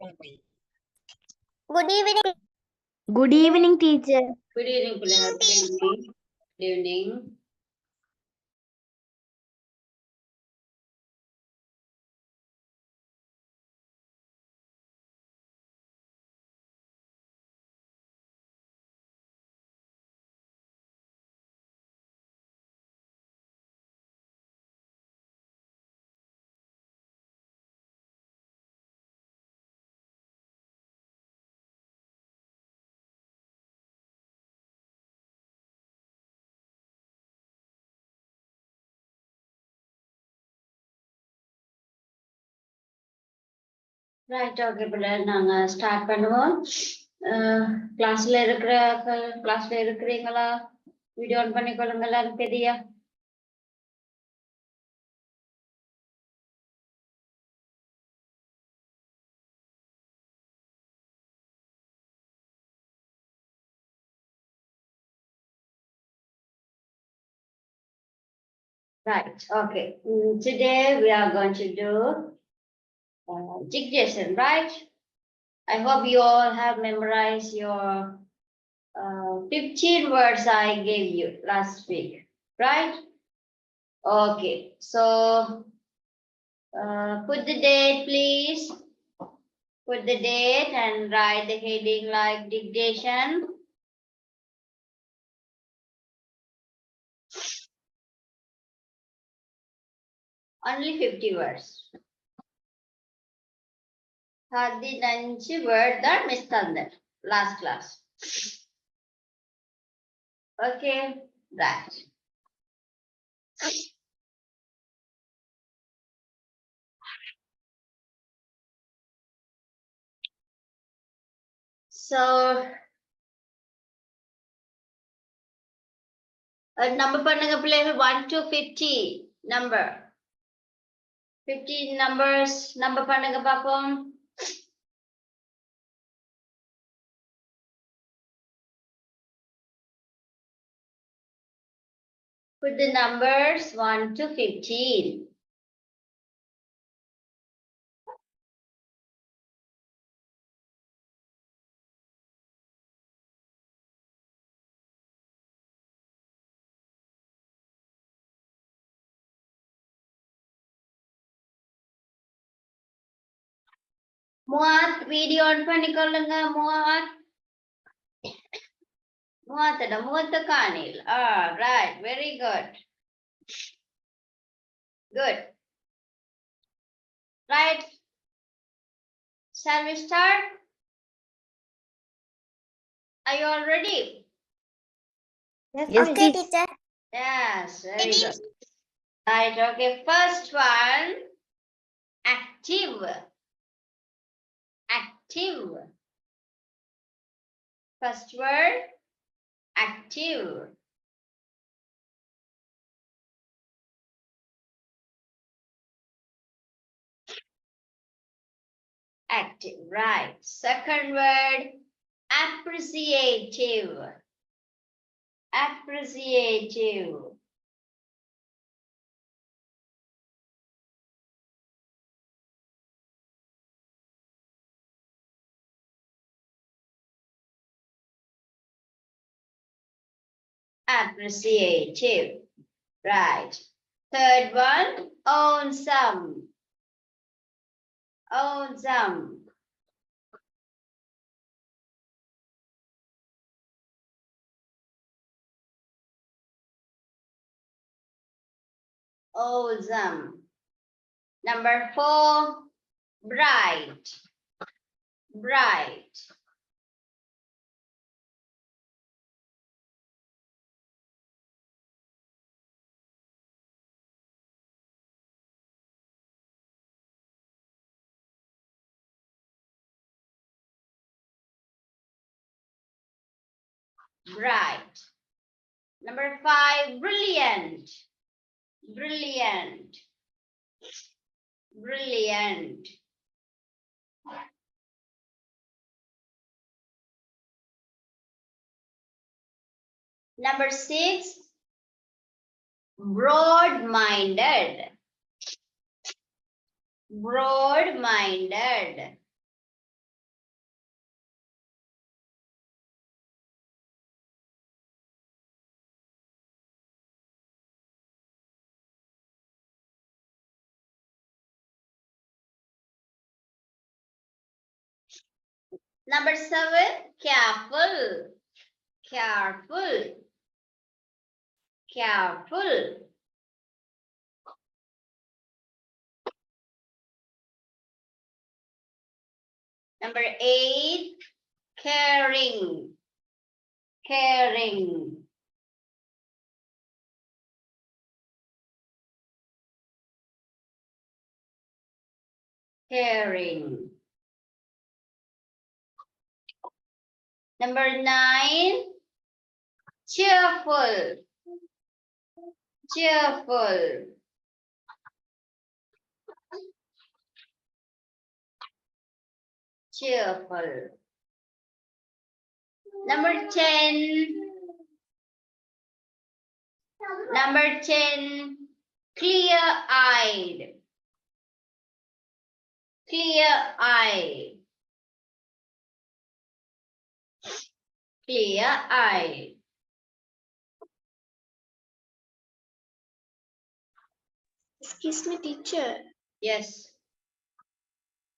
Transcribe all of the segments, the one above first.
Good evening. Good evening, teacher. Good evening, Pulanga. Good evening. Good evening. Right, okay, பிள்ளைகள் நாங்க start பண்ணுவோம். கிளாஸ்ல இருக்கிறீங்களா? வீடியோ ஆன் பண்ணிக்கொள்ளுங்க எல்லாரும் தெரியா? Right, okay. Today we are going to do dictation, right? I hope you all have memorized your 15 words I gave you last week, right? Okay, so put the date, please. Put the date and write the heading like dictation. Only 50 words. 15 word that missed on that last class. Okay, right. So number பண்ணுங்க பிள்ளைகள் 1 to 50 number. 15 numbers number பண்ணுங்க பாப்போம். Put the numbers 1 to 15. Muat video on பண்ணிக்கொள்ளுங்க Muat. Muat Kanil. Ah, right, very good. Good. Right. Shall we start? Are you all ready? Yes, Okay, teacher. teacher. Yes, very good. Right, okay. First one, active. Active. First word, active. Active, right. Second word, appreciative. Appreciative. Appreciative. Right. Third one, awesome. Awesome. Awesome. Number 4, bright. Bright. Bright. Number 5, brilliant. Brilliant. Brilliant. Number 6, broad-minded. Broad-minded. Number 7, careful. Careful. Careful. Number 8, caring. Caring. Caring. Number 9, cheerful. Cheerful. Cheerful. Number 10. Number 10, clear-eyed. Clear-eyed. Clear-eyed. Excuse me, teacher. Yes.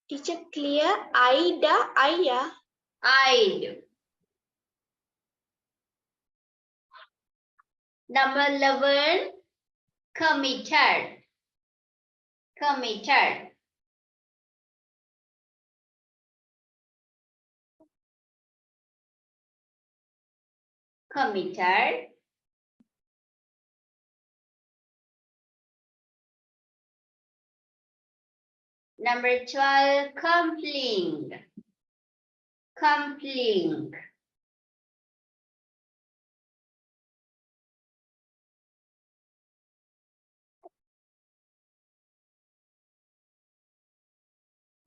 Teacher, clear-eyed, eye. Eyed. Number 11, committed. Committed. Committed. Number 12, complying. Complying.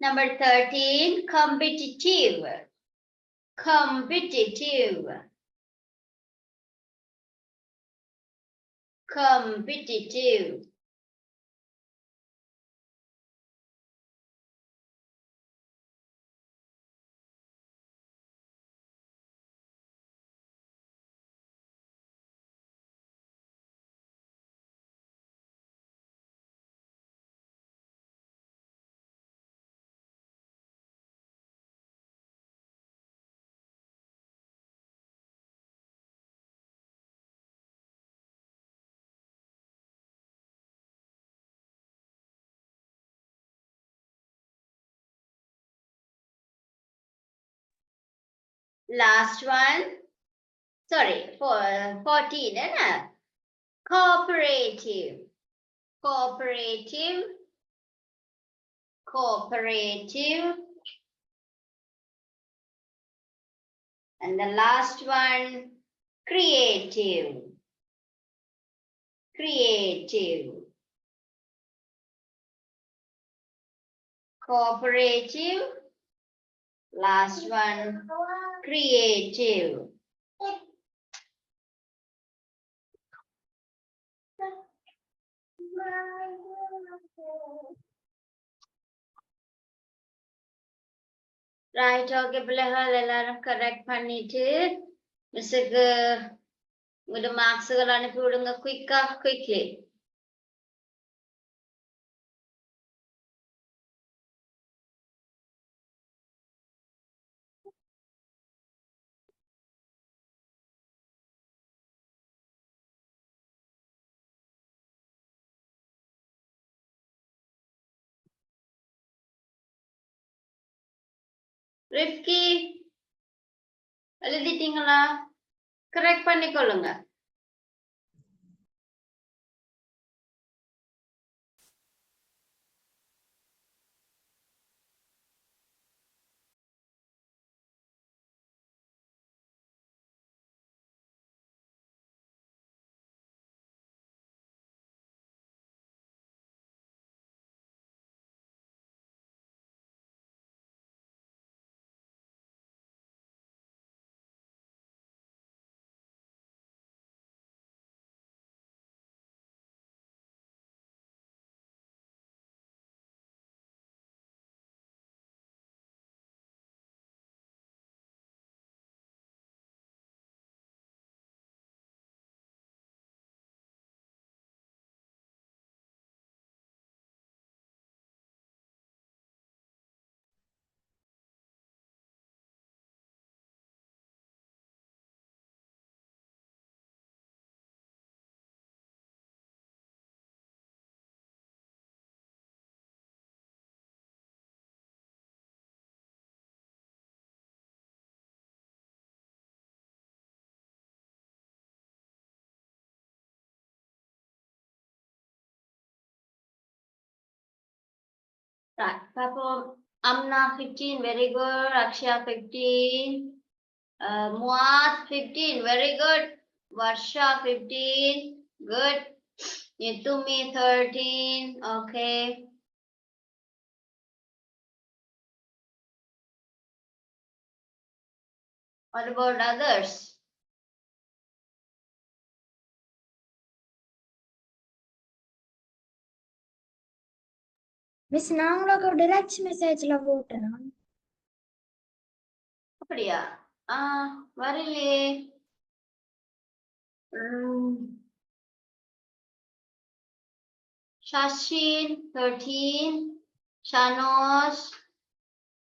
Number 13, competitive. Competitive. Competitive. Last one. Sorry, 14. Cooperative. Cooperative. Cooperative. And the last one, creative. Creative. Cooperative. Last one, creative. Right, okay, பிள்ளைகள் எல்லாரும் correct பண்ணிட்டு மிஸ்ஸுக்கு உங்களோட மார்க்ஸுகள் அனுப்பி விடுங்க quickly. Rifky எழுதிட்டீங்களா? Correct பண்ணிக்கொள்ளுங்க. Right. Papa, Amna 15, very good. Akshya 15. Muad 15, very good. Varsha 15, good. Yitumi 13, okay. What about others? Miss நாங்களோட direct மெசேஜ்ல போட்டோம். அப்படியா? வரலையே. Shashin 13, Shanos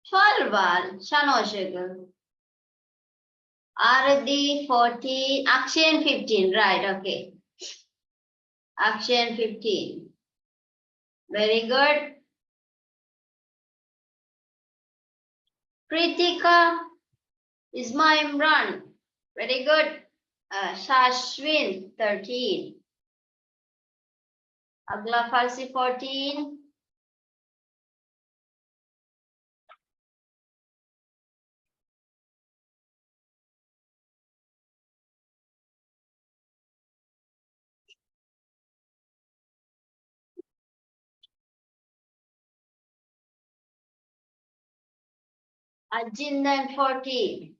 12, Shanos Aradi 14, Akshan 15, right, okay. Akshan 15. Very good. Pritika Isma Imran. Very good. Shashwin 13. Agla Farsi 14. Ajindan 14.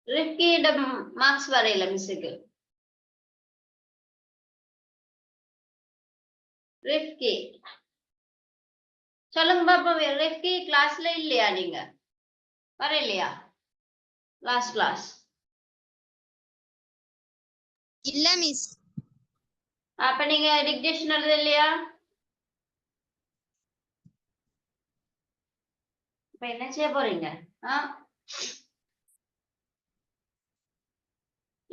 Rifki the marks varela misukku. Rifki. சொல்லுங்க பாப்பா, Rifki கிளாஸ்ல இல்லையா நீங்க? வரலையா? Last class. இல்ல மிஸ். அப்ப நீங்க டிக்டேஷன் எழுத இல்லையா? இப்ப என்ன செய்ய போறீங்க?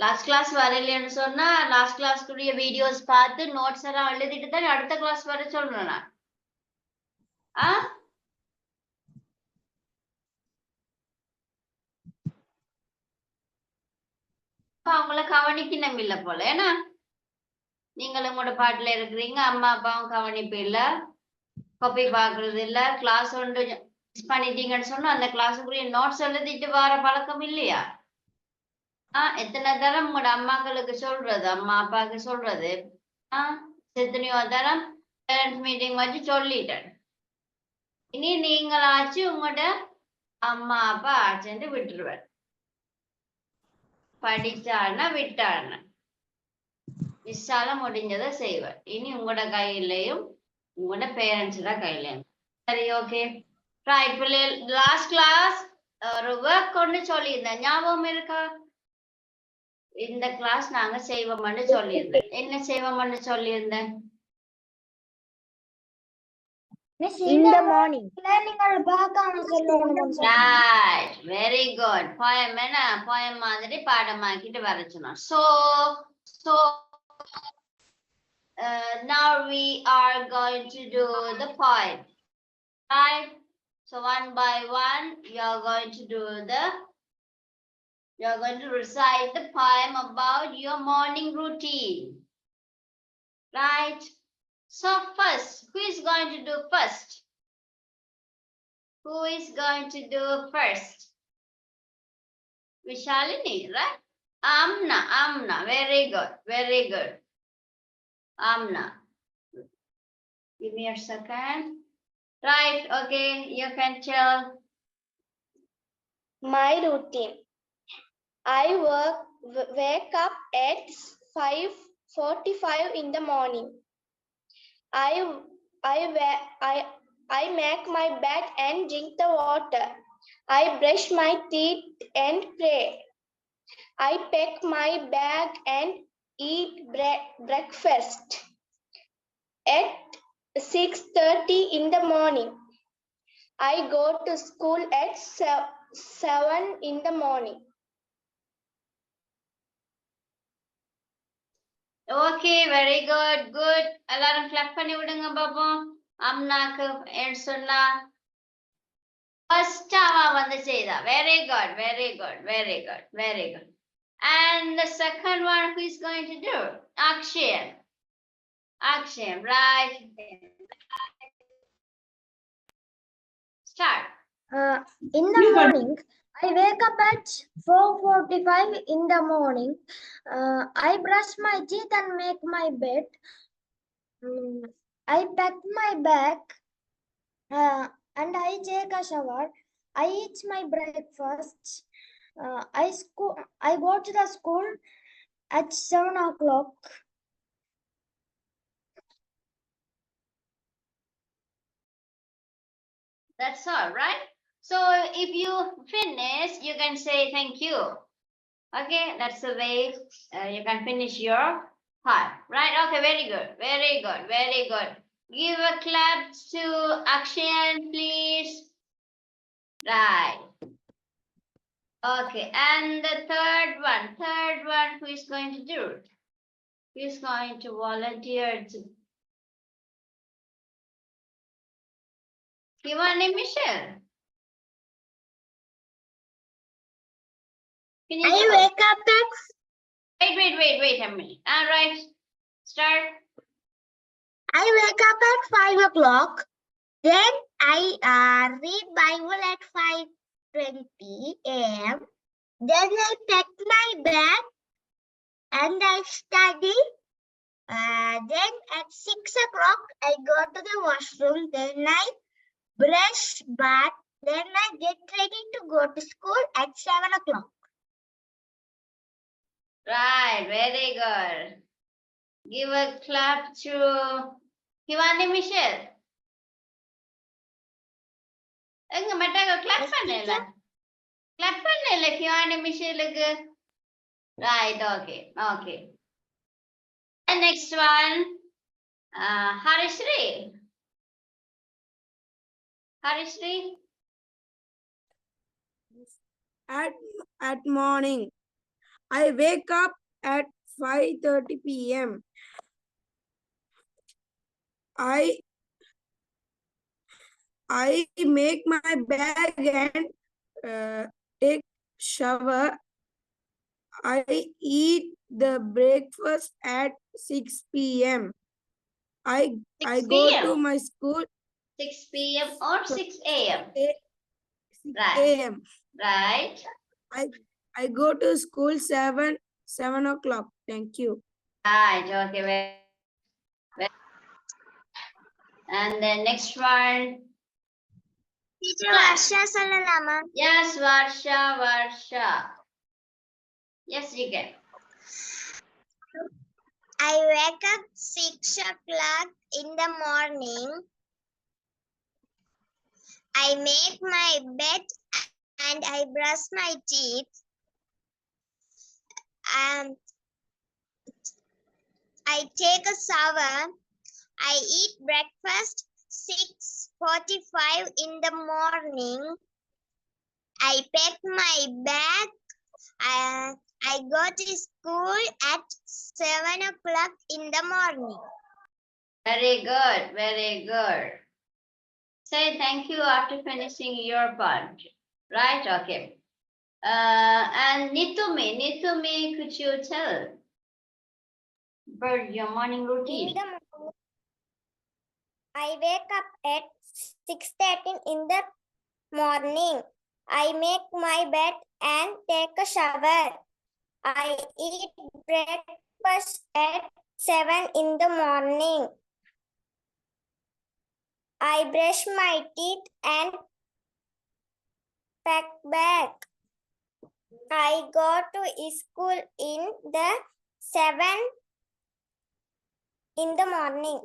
லாஸ்ட் கிளாஸ் வரலைன்னு சொன்னா லாஸ்ட் கிளாஸ்க்குரிய வீடியோஸ் பார்த்து நோட்ஸ் எல்லாம் எழுதிட்டு தான் அடுத்த கிளாஸ் வர சொல்றேன் நான். அவங்கள கவனிக்கணும் இல்ல போல. ஏன்னா நீங்களும் உங்களோட பாட்டுல இருக்கிறீங்க, அம்மா அப்பாவும் கவனிப்பு இல்ல, காப்பி பாக்குறது இல்ல, கிளாஸ் ஒன்று மிஸ் பண்ணிட்டீங்கன்னு சொன்னா அந்த கிளாஸுக்குரிய நோட்ஸ் எழுதிட்டு வர பழக்கம் இல்லையா? எத்தனை தரம் உங்களோட அம்மாக்களுக்கு சொல்றது, அம்மா அப்பாவுக்கு சொல்றது, எத்தனையோ தரம் பேரண்ட்ஸ் மீட்டிங் வச்சு சொல்லிட்டேன். இனி நீங்களாச்சு உங்களோட அம்மா அப்பா ஆச்சுன்னு விட்டுருவேன். படிச்சான்னா விட்டான்னு மிஸ்ஸால முடிஞ்சதை செய்வேன். இனி உங்களோட கையிலையும் உங்களோட பேரண்ட்ஸ் தான் கையிலையும். சரி, ஓகே ரைட். லாஸ்ட் கிளாஸ் ஒரு ஒர்க் ஒன்று சொல்லியிருந்தேன், ஞாபகம் இருக்கா? இந்த கிளாஸ் நாங்க செய்வோம்னு சொல்லியிருந்தேன். என்ன செய்வோம்னு சொல்லியிருந்தேன்? இந்த மார்னிங் நீங்கள் பார்க்காம சொல்லணும். Right, very good. poem என்ன poem மாதிரி பாடமாக்கிட்டு வர சொன்னோம். So now we are going to do the poem, right? So one by one you are going to recite the poem about your morning routine, right? So first, who is going to do first? Who is going to do first? Vishalini, right? Amna, very good. Amna, give me a second. Right, okay, you can tell. My routine. I wake up at 5:45 in the morning. I make my bed and drink the water. I brush my teeth and pray. I pack my bag and eat breakfast. At 6:30 in the morning, I go to school at 7 in the morning. Okay, very good. எல்லாரும் clap பண்ணி விடுங்க பாப்போம். அம்னாக்கு சொன்னா first அவ வந்து செய்தா. Very good, very good, very good, very good. And the second one, who is going to do? Akshay. Akshay, right? Start. In the morning, I wake up at 4:45 in the morning. I brush my teeth and make my bed. I pack my bag and I take a shower. I eat my breakfast. I go to the school at 7 o'clock. That's all, right? So if you finish, you can say thank you. Okay, that's the way you can finish your part, right? Okay, very good, very good, very good. Give a clap to Akshayan, please. Right. Okay, and the third one, who is going to do it? Who is going to volunteer to? Kivani Michelle. Can you tell? Wake up at Wait a minute. All right, start. I wake up at 5 o'clock. Then I read Bible at 5:20 a.m. Then I pack my bag and I study. Then at 6 o'clock I go to the washroom. Then I brush bath. Then I get ready to go to school at 7 o'clock. Right, very good. Give a clap to Kivani Michelle. எங்க மட்டாக clap பண்ணல கிவானி மிஷேலுக்கு. Right, okay. And next one, Harishri. At morning, I wake up at 5:30 p.m. I make my bag and take shower. I eat the breakfast at 6 p.m. I 6 go p.m. to my school 6 p.m. or 6 a.m. 6 Right. a.m. Right. I go to school 7 o'clock. Thank you. Right, okay. And then next one. Teacher Varsha Salalama. Yes, Varsha. Yes, you can. I wake up 6 o'clock in the morning. I make my bed and I brush my teeth. I take a shower. I eat breakfast 6:45 in the morning. I pack my bag. I go to school at 7 o'clock in the morning. Very good. Say thank you after finishing your part. Right, okay. And Nitumi, could you tell about your morning routine? I wake up at 6:30 in the morning. I make my bed and take a shower. I eat breakfast at 7 in the morning. I brush my teeth and pack bag. I go to school in the 7 in the morning.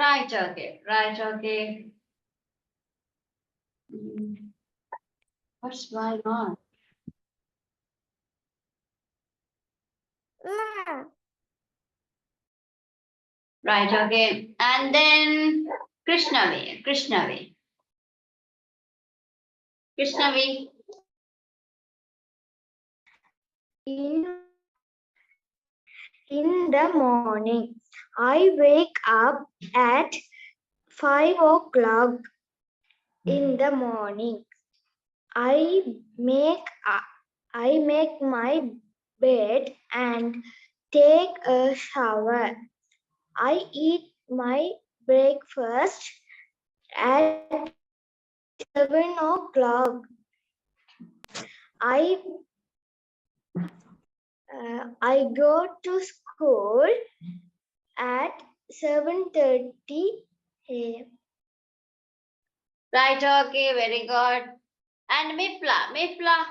Right, okay. What's going on? Right, okay. And then Krishnavi. In the morning, I wake up at 5 o'clock. in the morning. I make my bed and take a shower. I eat my breakfast at 7 o'clock. I I go to school at 7:30 a.m. Right, okay, very good. And Mifla.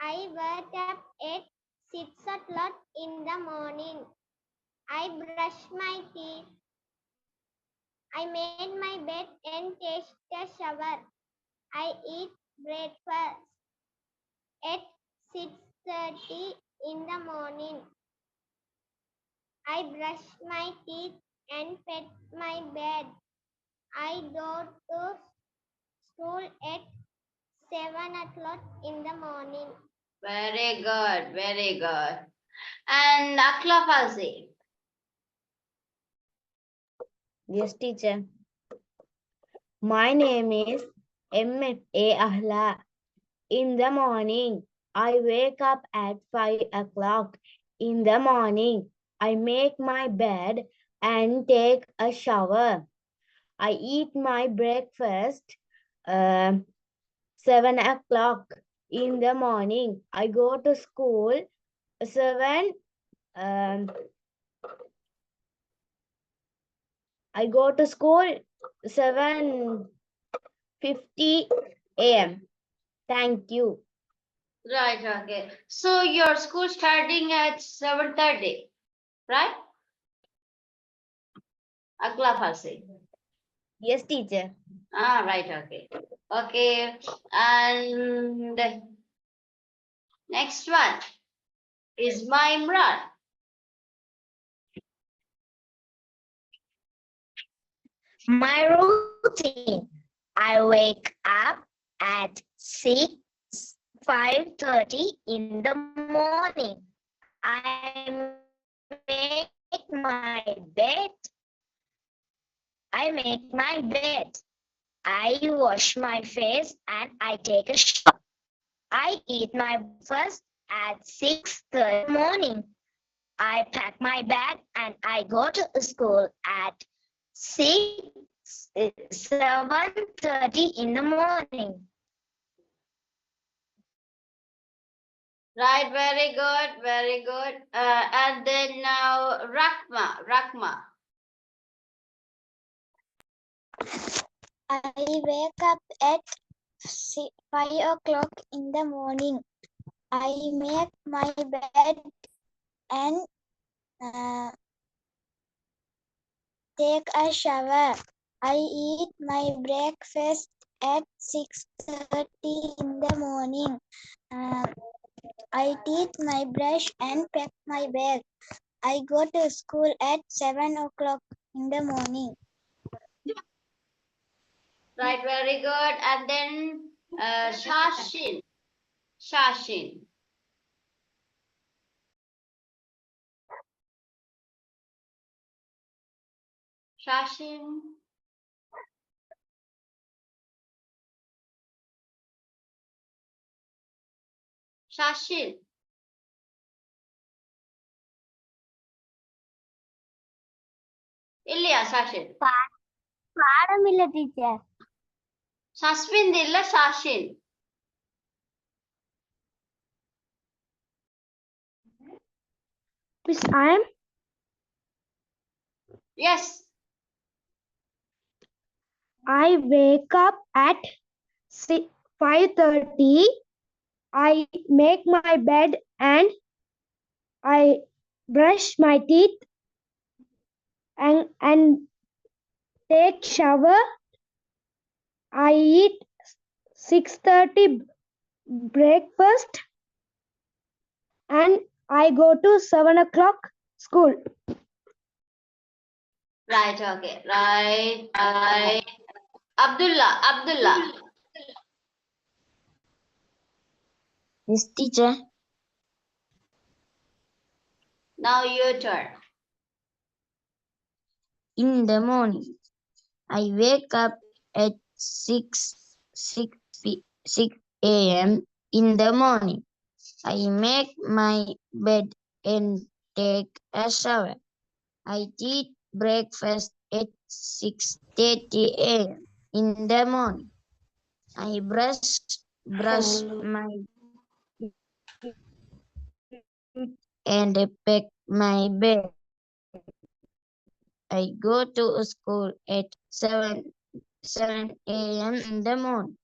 I wake up at 6 o'clock in the morning. I brush my teeth. I made my bed and take a shower. I eat breakfast at 6:30 in the morning. I brush my teeth and pet my bed. I go to school at 7 o'clock in the morning. Very good, very good. And Akla Fazi. Yes, teacher. My name is M.A. Ahla. In the morning, I wake up at 5 o'clock. In the morning, I make my bed and take a shower. I eat my breakfast 7 o'clock. In the morning, I go to school 7 I go to school 7:50 a.m. Thank you. Right, okay. So your school starting at 7:30, right? Akla Fazi. Yes, teacher. Ah, right, okay. Okay, and next one is my Imran. My routine. I wake up at 5:30 in the morning. I make my bed. I wash my face and I take a shower. I eat my breakfast at 6:30 morning. I pack my bag and I go to school at 7:30 in the morning. Right, very good, very good. And then now Rakma. I wake up at 5 o'clock in the morning. I make my bed and take a shower. I eat my breakfast at 6:30 in the morning. I teeth my brush and pack my bag. I go to school at 7 o'clock in the morning. Right, very good. And then Shashin. Shashin. Shashin. Shashin. Ilya Shashin. പാടമില്ല teacher. Shashwind illa Shashin. Miss, I am Yes. I wake up at 5:30. I make my bed and I brush my teeth and take shower. I eat 6:30 breakfast and I go to 7 o'clock school. Right, okay. Right. Abdullah. Yes, teacher. Now your turn. In the morning, I wake up at 6 a.m. in the morning. I make my bed and take a shower. I eat breakfast at 6:30 a.m. in the morning. I brush my teeth and pack my bag. I go to school at 7 a.m. in the morning.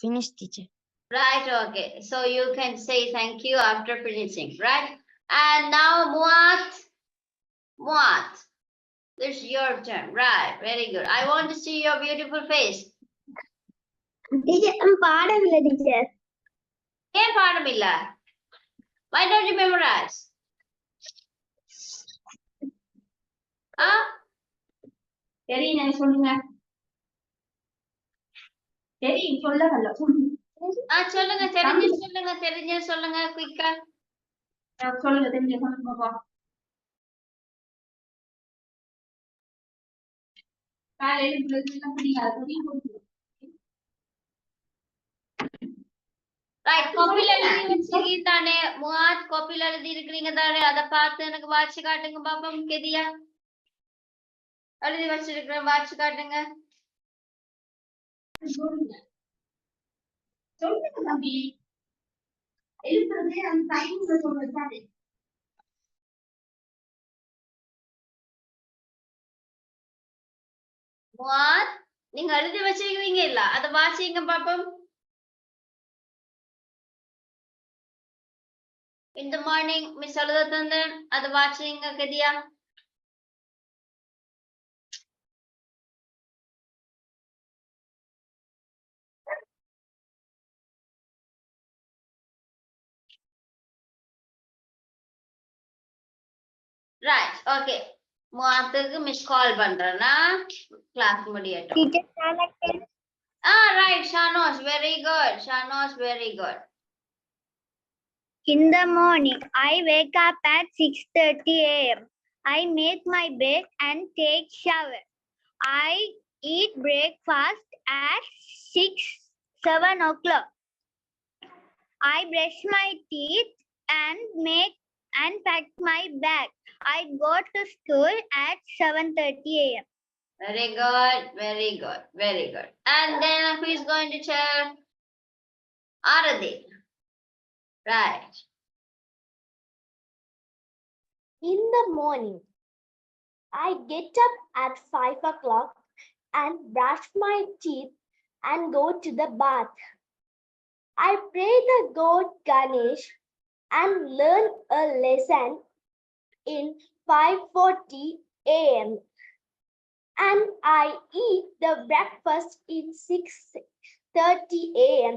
Finish, teacher. Right, okay. So you can say thank you after finishing, right? And now Muat, this is your turn. Right, very good. I want to see your beautiful face. Teacher, பாடவில்லை teacher. ஏன் பாடம் இல்ல? Why don't you memorize? தெரியும் சொல்லுங்க தெரியும் சொல்லுங்க சொல்லுங்க தெரிஞ்சு சொல்லுங்க குயிக்கா சொல்லுங்க தெரிஞ்ச சொல்லுங்க பாப்பா காலையில பிடிக்காது ரைட் காப்பில எழுதி வச்சிருக்கீங்க தானே முவாத் காப்பில எழுதி இருக்கிறீங்க தானே அதை பார்த்து எனக்கு வாட்சி காட்டுங்க பாப்போம் கெதியா எழுதி வச்சிருக்கிறேன் வாட்சி காட்டுங்க சொல்லுங்க தம்பி எழுதுறது அந்த டைம்ல சொல்றது தானே முவாத் நீங்க எழுதி வச்சிருக்கீங்க இல்ல அதை வாசிங்க பாப்போம் In the morning, Miss Aluthandan, அது வாட்சிங்க கதியா Right, okay. முவாத்துக்கு மிஸ் கால் பண்றேன்னா கிளாஸ் முடியட்டும் right, Shanos, very good. Shanos, very good. In the morning, I wake up at 6:30 a.m. I make my bed and take shower. I eat breakfast at 7 o'clock. I brush my teeth and pack my bag. I go to school at 7:30 a.m. Very good, very good, very good. And then who is going to tell? Aradi. Right. In the morning, I get up at 5 o'clock and brush my teeth and go to the bath. I pray the God Ganesh and learn a lesson in 5:40 a.m. And I eat the breakfast in 6:30 a.m.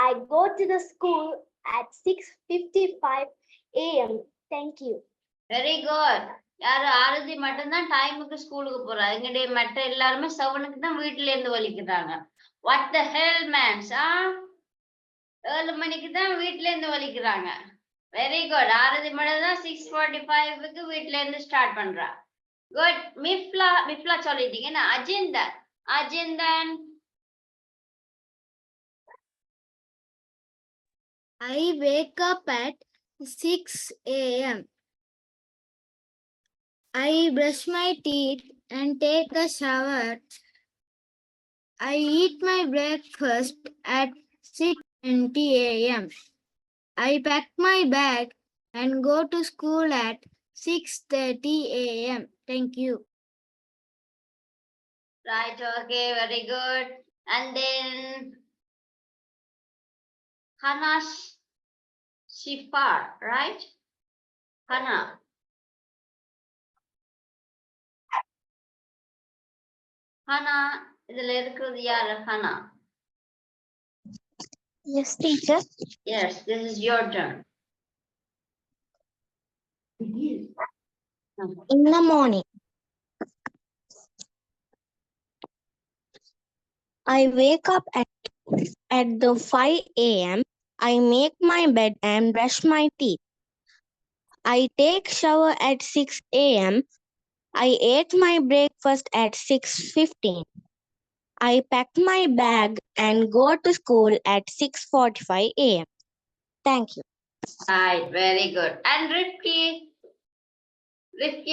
I go to the school at 6:55 a.m. Thank you. Very good. யாரு ஆரதி மட்டும்தான் டைமுக்கு ஸ்கூலுக்கு போறா எங்களுடைய மற்ற எல்லாருமே 7க்கு தான் வீட்டுல இருந்து வலிக்கிறாங்க What the hell, man? 7 மணிக்கு தான் வீட்டுல இருந்து வலிக்கிறாங்க வெரி குட் ஆரதி மட்டும் தான் 6:45க்கு வீட்டுல இருந்து ஸ்டார்ட் பண்றா குட் மிஃப்லா சொல்லிட்டீங்க Ajinthan I wake up at 6 a.m. I brush my teeth and take a shower. I eat my breakfast at 6:20 a.m. I pack my bag and go to school at 6:30 a.m. Thank you. Right, okay, very good. And then Hana Shifar, right? Hana. Hana, இதுல இருக்கிறது யாரு Hana? Yes, teacher. Yes, this is your turn. In the morning, I wake up at the 5 a.m. I make my bed and brush my teeth. I take shower at 6 a.m. I ate my breakfast at 6:15. I pack my bag and go to school at 6:45 a.m. Thank you. Right, very good. And Rifki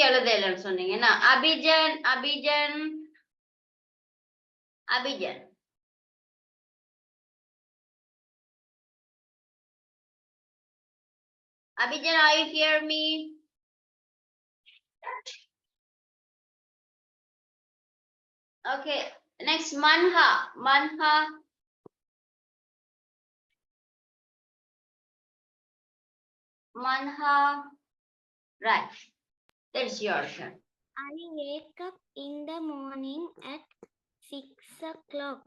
எழுதலன்னு சொன்னீங்கன்னா Abhijan Abhijan Abhijan Abhijan, are you hear me? Okay, next Manha. Manha. Manha. Right. That's your turn. I wake up in the morning at 6 o'clock.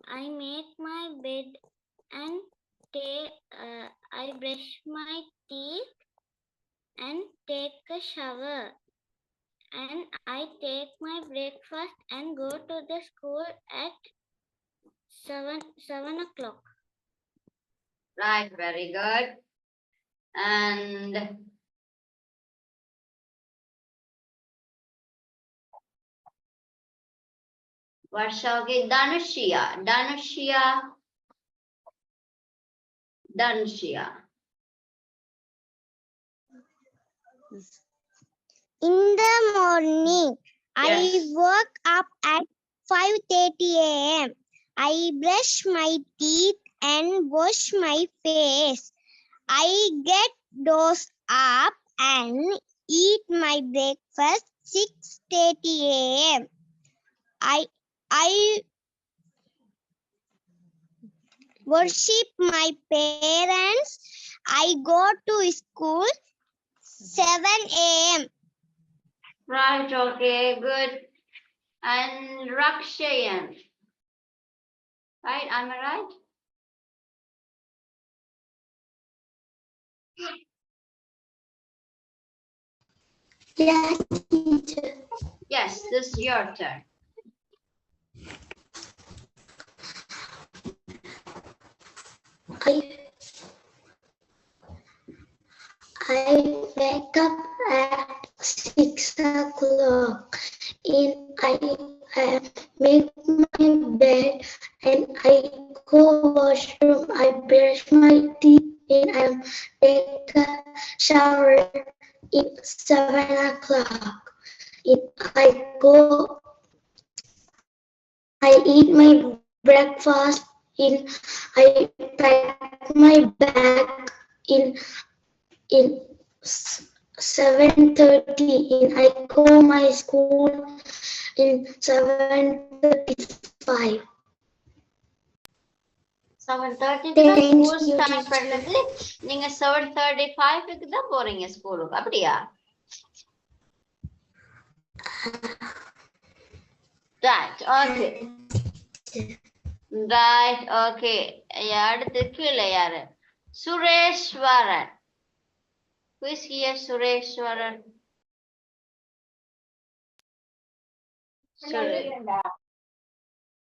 I make my bed and I brush my teeth and take a shower. And I take my breakfast and go to the school at 7 o'clock. Right, very good. And Varsha, okay, Dhanushya. Dhanushya. Dhanushya. In the morning, I Yes. woke up at 5:30 a.m. I brush my teeth and wash my face. I get dozed up and eat my breakfast 6:30 a.m. I worship my parents. I go to school 7 a.m. Right, okay, good. And Rakshayan. Right, am I right? Yes, teacher. Yes, this is your turn. I wake up at 6 o'clock and I make my bed and I go washroom. I brush my teeth and I take a shower at 7 o'clock. I eat my breakfast and I pack my bag in 7:30 and I go my school in 7:35. 7:30 Thank school you, start teacher. பண்ணது நீங்க 7:35 தான் போறீங்க ஸ்கூலுக்கு அப்படியா? Right, okay. Right, okay. அடுத்து கீழே யாரு? Sureshwaran. Who is here, Sureshwaran?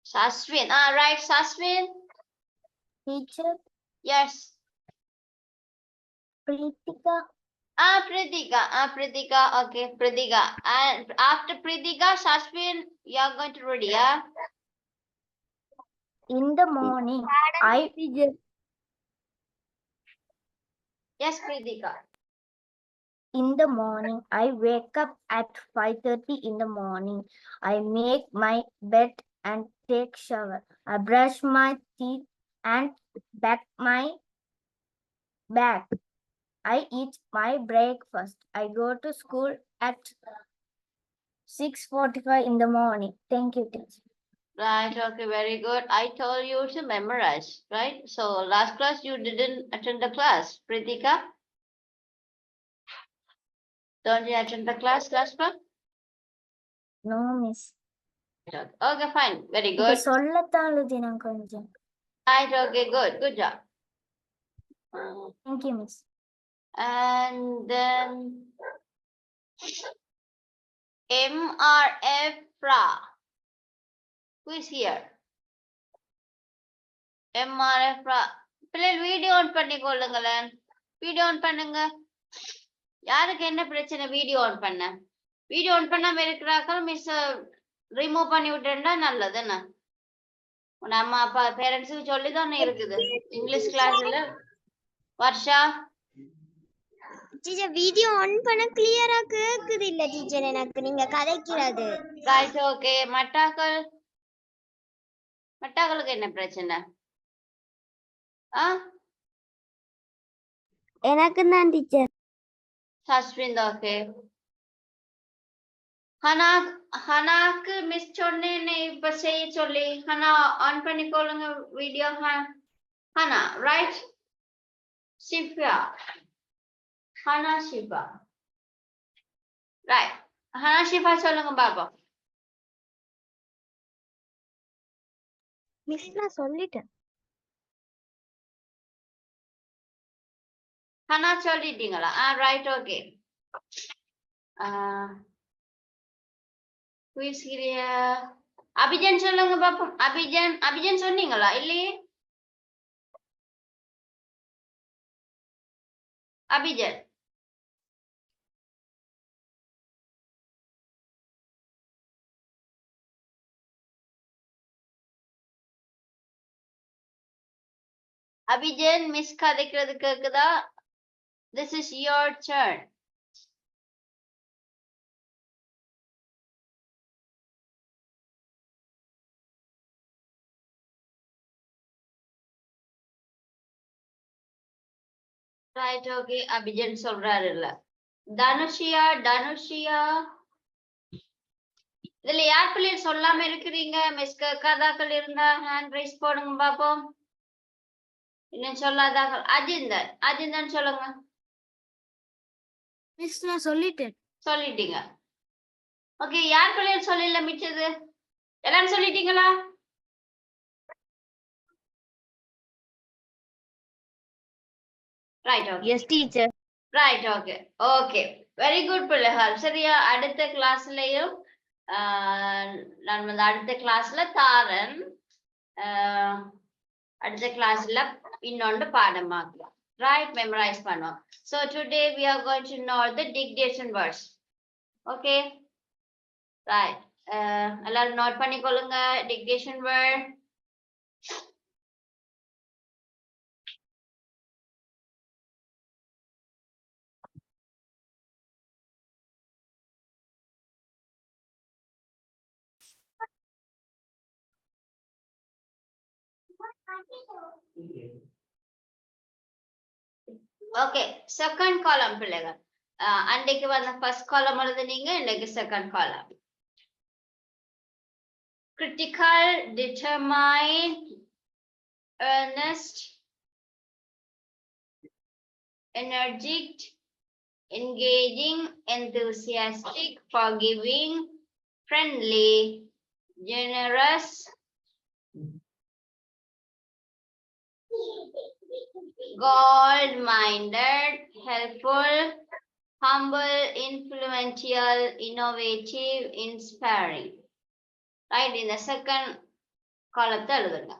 Saswin. Right, Saswin. Teacher Yes. Pritika. Pritika. Pritika. Okay, Pritika. And after Pritika, Saswin, you are going to read, yeah? In the morning, Yes, Pritika. In the morning, I wake up at 5:30 in the morning. I make my bed and take shower. I brush my teeth and pack my bag. I eat my breakfast. I go to school at 6:45 in the morning. Thank you, teacher. Right, okay, very good. I told you to memorize, right? So last class you didn't attend the class, Pritika. Don't you attend the class last one? No, miss. Okay, fine, very இப்ப good. சொல்லத்தான் எழுதினேன் கொஞ்சம். Right, okay, good job. Thank you, miss. And then MRF Fra. Who is here? MRF Fra. பிள்ளைகள் video on பண்ணிக்கொள்ளுங்களேன். Video on பண்ணுங்க. யாருக்கு என்ன பிரச்சனை video on பண்ண? வீடியோ ஆன் பண்ணாம இருக்கிறாக்கள் மிஸ் ரிமூவ் பண்ணி விட்டேன்னா நல்லதுன்னு. உன் அம்மா அப்பா பேரண்ட்ஸுக்கு சொல்லிதானே இருக்குது இங்கிலீஷ் கிளாஸ்ல. வர்ஷா டீச்சர் வீடியோ ஆன் பண்ண கிளியரா கேக்குது இல்ல டீச்சர் எனக்கு நீங்க கதைக்கிறது. Right okay. மட்டாக்களுக்கு என்ன பிரச்சனை? எனக்கு தான் டீச்சர். சஸ்விந்த் ஓகே. ஹனாக்கு மிஸ் சொன்னேன்னு இப்ப செய்ய சொல்லி ஹனா ஆன் பண்ணிக்கொள்ளுங்க video. Hana right. Shifa Hana Shifa right. Hana Shifa சொல்லுங்க பாப்போம். மிஸ் நான் சொல்லிட்டேன். ஹனா சொல்லிட்டீங்களா? Right okay. அபிஜன் சொல்லுங்க பாப்போம். அபிஜன் சொன்னீங்களா இல்லையே? அபிஜன் அபிஜன் மிஸ் கதைக்கிறது கேக்குதா? This is your turn. Right, okay. Abhijan சொல்றாரு இல்ல. தனுஷியா இதுல யார் பிள்ளைகள் சொல்லாம இருக்கிறீங்க? மிஸ் கதாக்கள் இருந்தா ஹேண்ட் ரைஸ் போடுங்க பாப்போம். இன்னும் சொல்லாதாக்கள். அஜிந்தன் சொல்லுங்க. மிஸ் நான் சொல்லிட்டேன். சொல்லிட்டீங்க. ஓகே, யார் பிள்ளைகள் சொல்லல மிச்சது? எல்லாரும் சொல்லிட்டீங்களா? Right okay. Yes, teacher. Right okay okay very good பிள்ளைகள். சரியா? அடுத்த கிளாஸ்லயும் நான் வந்து அடுத்த கிளாஸ்ல தாரன். அடுத்த கிளாஸ்ல இன்னொன்று பாடமாக்கலாம். ரைட், மெமரைஸ் பண்ணுவோம். So today we are going to know the dictation words. Okay, right. எல்லாரும் நோட் பண்ணிக்கொள்ளுங்க dictation word. Okay, second column பிள்ளைகள். அன்றைக்கு வந்த ஃபர்ஸ்ட் காலம் எழுதுனீங்க, இன்னைக்கு second column. critical, determined, earnest, energetic, engaging, enthusiastic, forgiving, friendly, generous, gold-minded, helpful, humble, influential, innovative, inspiring. Right, in the second column எழுதுங்க.